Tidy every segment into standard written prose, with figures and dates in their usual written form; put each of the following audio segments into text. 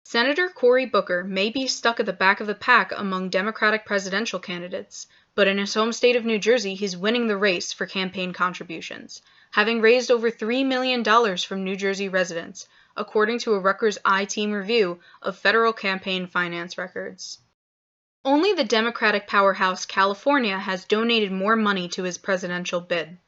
Senator Cory Booker may be stuck at the back of the pack among Democratic presidential candidates, but in his home state of New Jersey, he's winning the race for campaign contributions, having raised over $3 million from New Jersey residents, according to a Rutgers I-Team review of federal campaign finance records. Only the Democratic powerhouse California has donated more money to his presidential bid.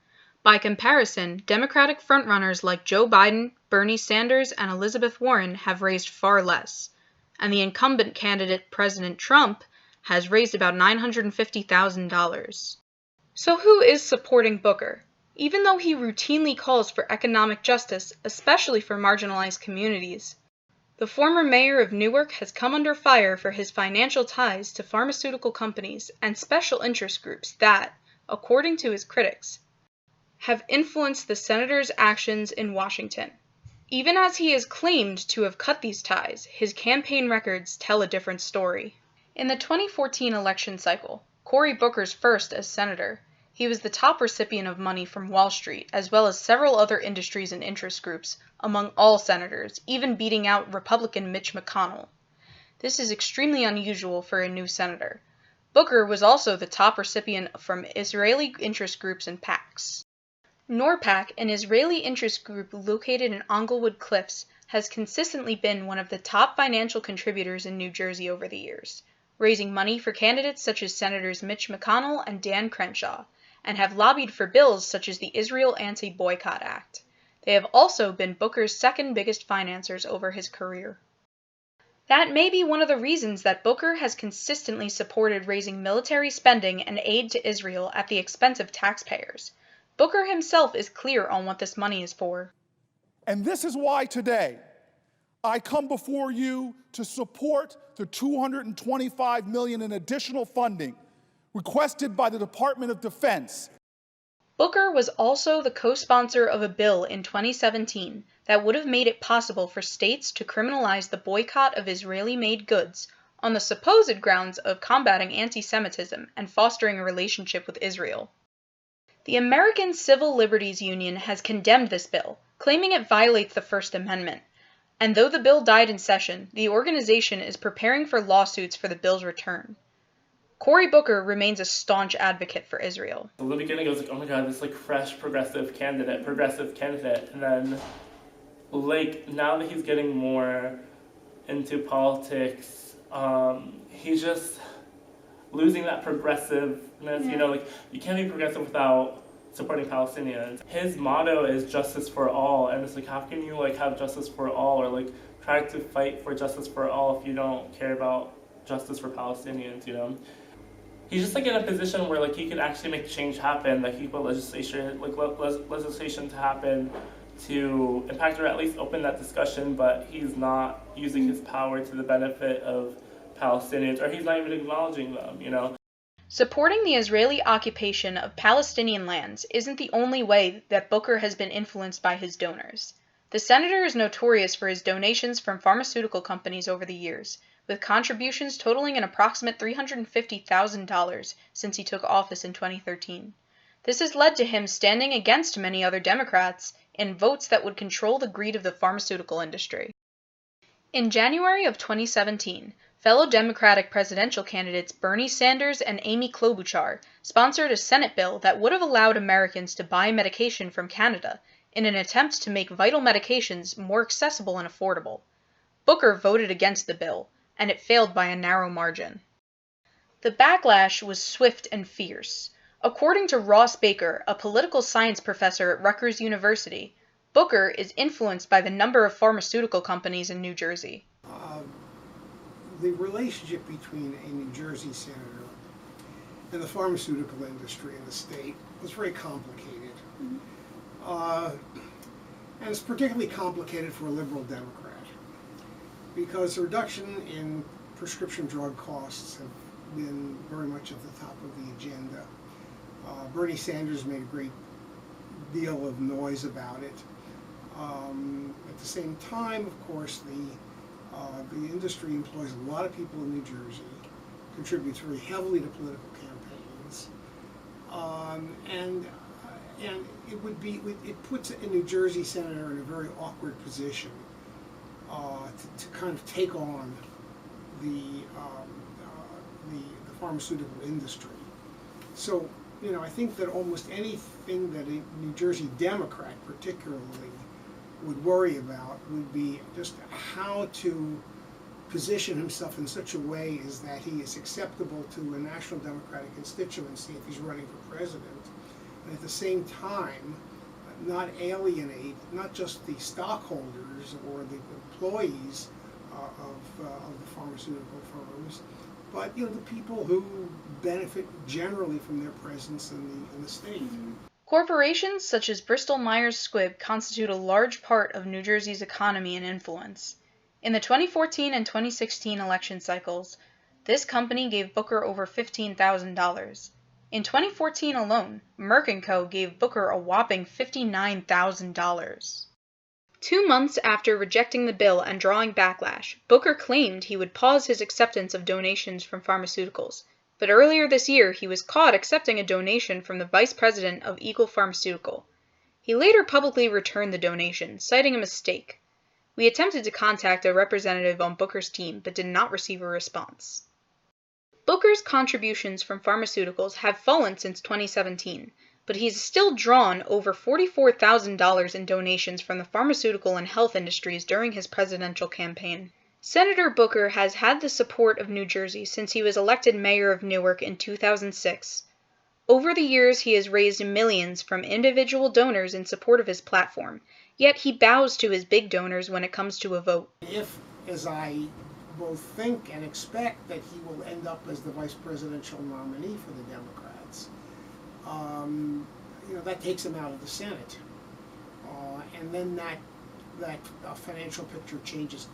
By comparison, Democratic frontrunners like Joe Biden, Bernie Sanders, and Elizabeth Warren have raised far less, and the incumbent candidate President Trump has raised about $950,000. So who is supporting Booker? Even though he routinely calls for economic justice, especially for marginalized communities, the former mayor of Newark has come under fire for his financial ties to pharmaceutical companies and special interest groups that, according to his critics, have influenced the senator's actions in Washington. Even as he is claimed to have cut these ties, his campaign records tell a different story. In the 2014 election cycle, Cory Booker's first as senator, he was the top recipient of money from Wall Street, as well as several other industries and interest groups, among all senators, even beating out Republican Mitch McConnell. This is extremely unusual for a new senator. Booker was also the top recipient from Israeli interest groups and PACs. NORPAC, an Israeli interest group located in Englewood Cliffs, has consistently been one of the top financial contributors in New Jersey over the years, raising money for candidates such as Senators Mitch McConnell and Dan Crenshaw, and have lobbied for bills such as the Israel Anti-Boycott Act. They have also been Booker's second biggest financiers over his career. That may be one of the reasons that Booker has consistently supported raising military spending and aid to Israel at the expense of taxpayers. Booker himself is clear on what this money is for. And this is why today I come before you to support the $225 million in additional funding requested by the Department of Defense. Booker was also the co-sponsor of a bill in 2017 that would have made it possible for states to criminalize the boycott of Israeli-made goods on the supposed grounds of combating anti-Semitism and fostering a relationship with Israel. The American Civil Liberties Union has condemned this bill, claiming it violates the First Amendment. And though the bill died in session, the organization is preparing for lawsuits for the bill's return. Cory Booker remains a staunch advocate for Israel. In the beginning, it was like, oh my god, this fresh progressive candidate, and then now that he's getting more into politics, he's just losing that progressiveness. Yeah. You can't be progressive without supporting Palestinians. His motto is justice for all, and it's how can you have justice for all, or try to fight for justice for all if you don't care about justice for Palestinians, He's just in a position where he could actually make change happen, he put legislation to happen to impact or at least open that discussion, but he's not using his power to the benefit of Palestinians, or he's not even acknowledging them, Supporting the Israeli occupation of Palestinian lands isn't the only way that Booker has been influenced by his donors. The senator is notorious for his donations from pharmaceutical companies over the years, with contributions totaling an approximate $350,000 since he took office in 2013. This has led to him standing against many other Democrats in votes that would control the greed of the pharmaceutical industry. In January of 2017, fellow Democratic presidential candidates Bernie Sanders and Amy Klobuchar sponsored a Senate bill that would have allowed Americans to buy medication from Canada in an attempt to make vital medications more accessible and affordable. Booker voted against the bill, and it failed by a narrow margin. The backlash was swift and fierce. According to Ross Baker, a political science professor at Rutgers University, Booker is influenced by the number of pharmaceutical companies in New Jersey. The relationship between a New Jersey senator and the pharmaceutical industry in the state was very complicated. And it's particularly complicated for a liberal Democrat, because the reduction in prescription drug costs have been very much at the top of the agenda. Bernie Sanders made a great deal of noise about it. At the same time, of course, the industry employs a lot of people in New Jersey, contributes very heavily to political campaigns, and it puts a New Jersey senator in a very awkward position to kind of take on the, the pharmaceutical industry. So, you know, I think that almost anything that a New Jersey Democrat particularly would worry about would be just how to position himself in such a way as that he is acceptable to a national Democratic constituency if he's running for president, and at the same time not alienate not just the stockholders or the employees of the pharmaceutical firms, but you know, the people who benefit generally from their presence in the state. Corporations such as Bristol-Myers Squibb constitute a large part of New Jersey's economy and influence. In the 2014 and 2016 election cycles, this company gave Booker over $15,000. In 2014 alone, Merck & Co. gave Booker a whopping $59,000. 2 months after rejecting the bill and drawing backlash, Booker claimed he would pause his acceptance of donations from pharmaceuticals. But earlier this year, he was caught accepting a donation from the vice president of Eagle Pharmaceutical. He later publicly returned the donation, citing a mistake. We attempted to contact a representative on Booker's team, but did not receive a response. Booker's contributions from pharmaceuticals have fallen since 2017, but he's still drawn over $44,000 in donations from the pharmaceutical and health industries during his presidential campaign. Senator Booker has had the support of New Jersey since he was elected mayor of Newark in 2006. Over the years, he has raised millions from individual donors in support of his platform, yet he bows to his big donors when it comes to a vote. If, as I both think and expect, that he will end up as the vice presidential nominee for the Democrats, you know, that takes him out of the Senate, and then that financial picture changes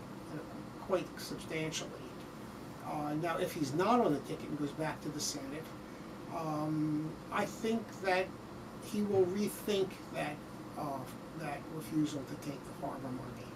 quite substantially. Now, if he's not on the ticket and goes back to the Senate, I think that he will rethink that refusal to take the pharma money.